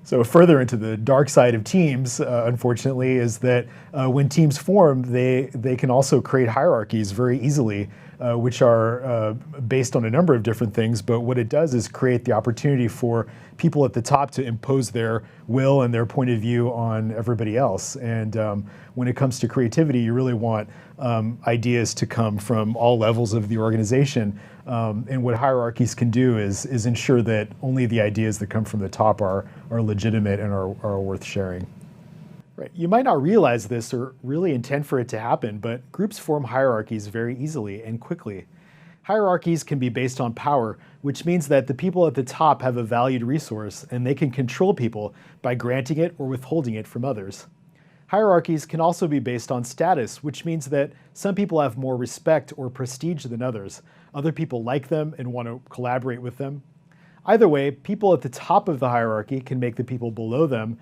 So further into the dark side of teams, unfortunately, is that when teams form, they can also create hierarchies very easily, which are based on a number of different things. But what it does is create the opportunity for people at the top to impose their will and their point of view on everybody else. And when it comes to creativity, you really want ideas to come from all levels of the organization. And what hierarchies can do is ensure that only the ideas that come from the top are legitimate and are worth sharing. Right. You might not realize this or really intend for it to happen, but groups form hierarchies very easily and quickly. Hierarchies can be based on power, which means that the people at the top have a valued resource and they can control people by granting it or withholding it from others. Hierarchies can also be based on status, which means that some people have more respect or prestige than others. Other people like them and want to collaborate with them. Either way, people at the top of the hierarchy can make the people below them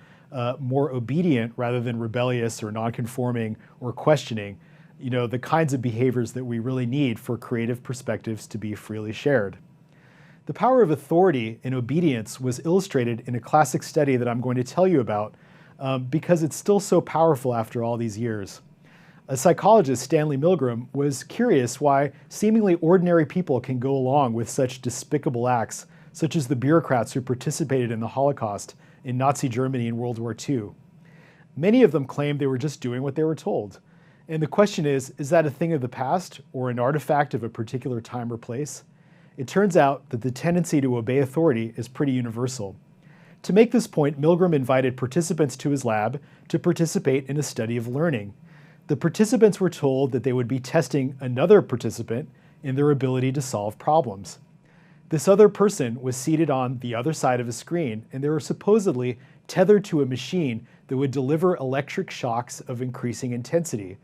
more obedient rather than rebellious or non-conforming or questioning, the kinds of behaviors that we really need for creative perspectives to be freely shared. The power of authority and obedience was illustrated in a classic study that I'm going to tell you about because it's still so powerful after all these years. A psychologist, Stanley Milgram, was curious why seemingly ordinary people can go along with such despicable acts, such as the bureaucrats who participated in the Holocaust in Nazi Germany in World War II. Many of them claimed they were just doing what they were told. And the question is that a thing of the past or an artifact of a particular time or place? It turns out that the tendency to obey authority is pretty universal. To make this point, Milgram invited participants to his lab to participate in a study of learning. The participants were told that they would be testing another participant in their ability to solve problems. This other person was seated on the other side of a screen, and they were supposedly tethered to a machine that would deliver electric shocks of increasing intensity.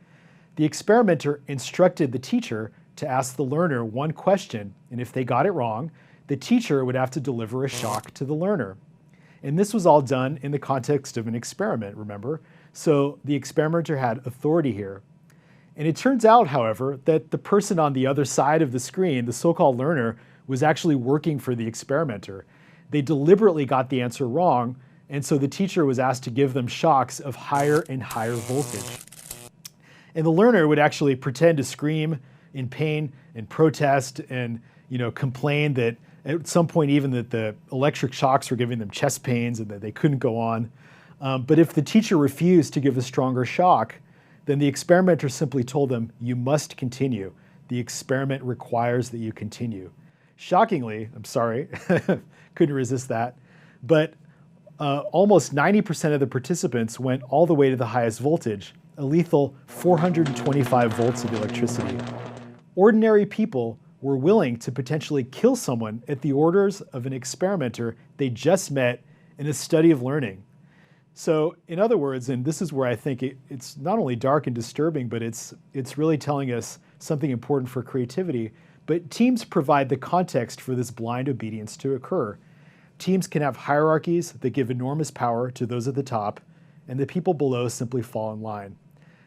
The experimenter instructed the teacher to ask the learner one question, and if they got it wrong, the teacher would have to deliver a shock to the learner. And this was all done in the context of an experiment, remember? So the experimenter had authority here. And it turns out, however, that the person on the other side of the screen, the so-called learner, was actually working for the experimenter. They deliberately got the answer wrong, and so the teacher was asked to give them shocks of higher and higher voltage. And the learner would actually pretend to scream in pain and protest and complain that at some point even that the electric shocks were giving them chest pains and that they couldn't go on. But if the teacher refused to give a stronger shock, then the experimenter simply told them, "You must continue. The experiment requires that you continue." Shockingly, I'm sorry, couldn't resist that, but almost 90% of the participants went all the way to the highest voltage, a lethal 425 volts of electricity. Ordinary people were willing to potentially kill someone at the orders of an experimenter they just met in a study of learning. So in other words, and this is where I think it's not only dark and disturbing, but it's really telling us something important for creativity. But teams provide the context for this blind obedience to occur. Teams can have hierarchies that give enormous power to those at the top, and the people below simply fall in line.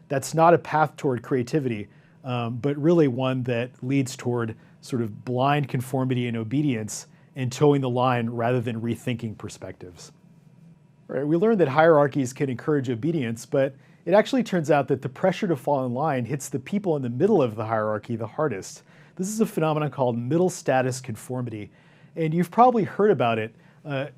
That's not a path toward creativity, but really one that leads toward sort of blind conformity and obedience and towing the line rather than rethinking perspectives. Right, we learned that hierarchies can encourage obedience, but it actually turns out that the pressure to fall in line hits the people in the middle of the hierarchy the hardest. This is a phenomenon called middle status conformity, and you've probably heard about it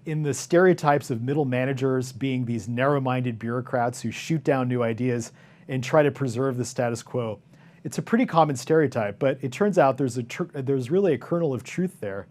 in the stereotypes of middle managers being these narrow-minded bureaucrats who shoot down new ideas and try to preserve the status quo. It's a pretty common stereotype, but it turns out there's really a kernel of truth there.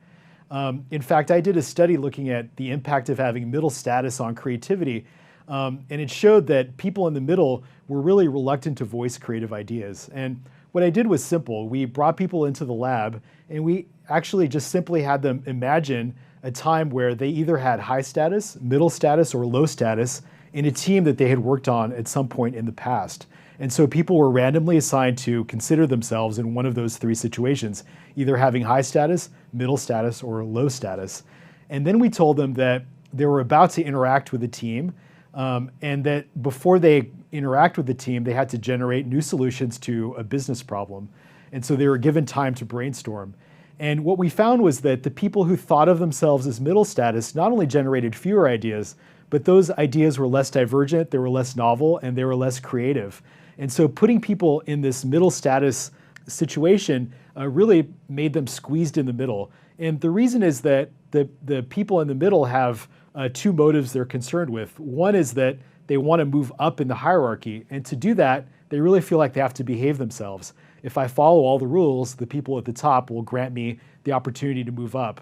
In fact, I did a study looking at the impact of having middle status on creativity, and it showed that people in the middle were really reluctant to voice creative ideas. And what I did was simple. We brought people into the lab, and we actually just simply had them imagine a time where they either had high status, middle status, or low status in a team that they had worked on at some point in the past. And so people were randomly assigned to consider themselves in one of those three situations, either having high status, middle status, or low status. And then we told them that they were about to interact with the team, and that before they interact with the team, they had to generate new solutions to a business problem. And so they were given time to brainstorm. And what we found was that the people who thought of themselves as middle status not only generated fewer ideas, but those ideas were less divergent, they were less novel, and they were less creative. And so putting people in this middle status situation really made them squeezed in the middle. And the reason is that the people in the middle have two motives they're concerned with. One is that they want to move up in the hierarchy, and to do that, they really feel like they have to behave themselves. If I follow all the rules, the people at the top will grant me the opportunity to move up.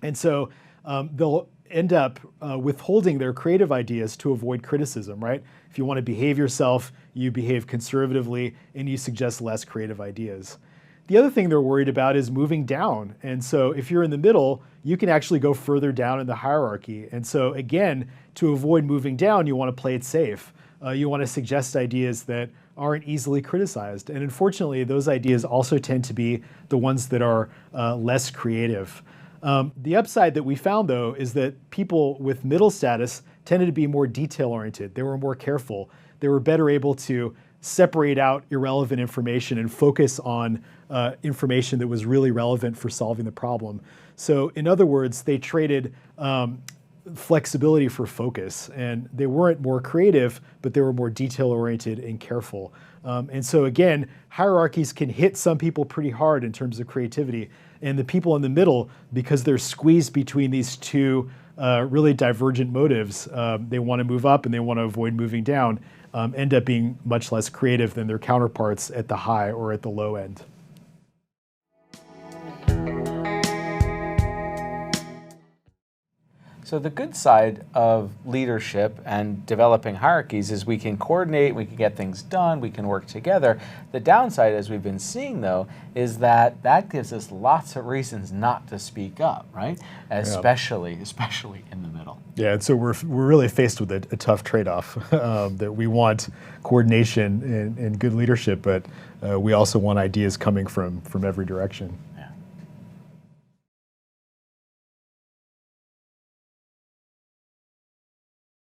And so they'll end up withholding their creative ideas to avoid criticism, right? If you want to behave yourself, you behave conservatively and you suggest less creative ideas. The other thing they're worried about is moving down. And so if you're in the middle, you can actually go further down in the hierarchy. And so again, to avoid moving down, you want to play it safe. You want to suggest ideas that aren't easily criticized. And unfortunately, those ideas also tend to be the ones that are less creative. The upside that we found, though, is that people with middle status tended to be more detail-oriented. They were more careful. They were better able to separate out irrelevant information and focus on information that was really relevant for solving the problem. So in other words, they traded flexibility for focus, and they weren't more creative, but they were more detail-oriented and careful. And so again, hierarchies can hit some people pretty hard in terms of creativity, and the people in the middle, because they're squeezed between these two really divergent motives, they want to move up and they want to avoid moving down, end up being much less creative than their counterparts at the high or at the low end. So the good side of leadership and developing hierarchies is we can coordinate, we can get things done, we can work together. The downside, as we've been seeing though, is that gives us lots of reasons not to speak up, right? Especially in the middle. Yeah, and so we're really faced with a tough trade-off that we want coordination and good leadership, but we also want ideas coming from every direction.